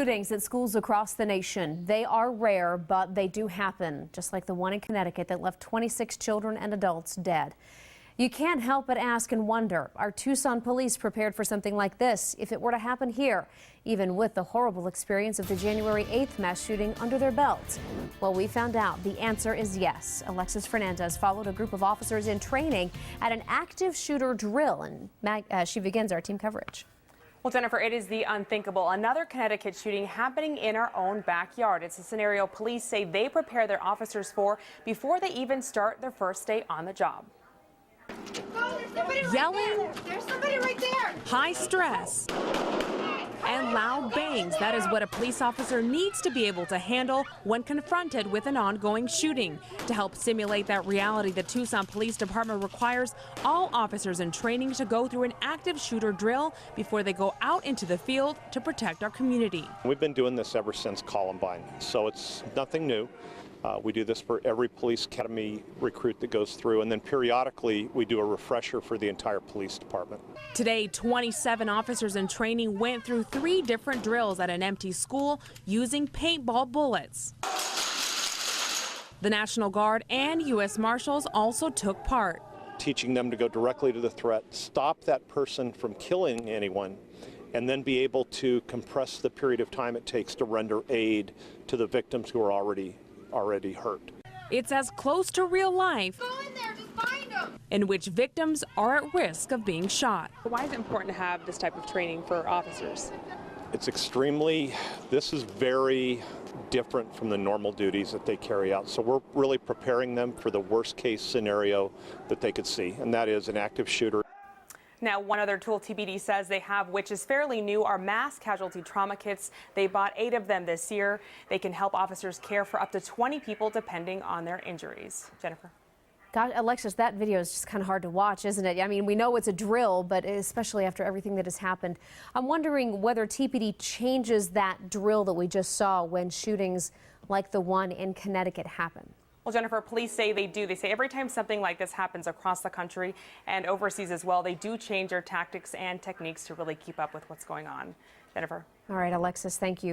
Shootings at schools across the nation. They are rare, but they do happen, just like the one in Connecticut that left 26 children and adults dead. You can't help but ask and wonder, are Tucson police prepared for something like this if it were to happen here, even with the horrible experience of the January 8th mass shooting under their belts? Well, we found out the answer is yes. Alexis Fernandez followed a group of officers in training at an active shooter drill, and she begins our team coverage. Well, Jennifer, it is the unthinkable. Another Connecticut shooting happening in our own backyard. It's a scenario police say they prepare their officers for before they even start their first day on the job. Oh, Yelling, there's somebody right there. high stress, and loud bangs. That is what a police officer needs to be able to handle when confronted with an ongoing shooting. To help simulate that reality, the Tucson Police Department requires all officers in training to go through an active shooter drill before they go out into the field to protect our community. We've been doing this ever since Columbine, so it's nothing new. We do this for every police academy recruit that goes through, and then periodically we do a refresher for the entire police department. Today, 27 officers in training went through 3 different drills at an empty school using paintball bullets. The National Guard and U.S. Marshals also took part. Teaching them to go directly to the threat, stop that person from killing anyone, and then be able to compress the period of time it takes to render aid to the victims who are already hurt. It's as close to real life Go in there, just find them. in which victims are at risk of being shot. Why is it important to have this type of training for officers? This is very different from the normal duties that they carry out. So we're really preparing them for the worst case scenario that they could see, and that is an active shooter. Now, one other tool TBD says they have, which is fairly new, are mass casualty trauma kits. They bought 8 of them this year. They can help officers care for up to 20 people depending on their injuries. Jennifer. God, Alexis, that video is just kind of hard to watch, isn't it? I mean, we know it's a drill, but especially after everything that has happened. I'm wondering whether TPD changes that drill that we just saw when shootings like the one in Connecticut happen. Well, Jennifer, police say they do. They say every time something like this happens across the country and overseas as well, they do change their tactics and techniques to really keep up with what's going on. Jennifer. All right, Alexis, thank you.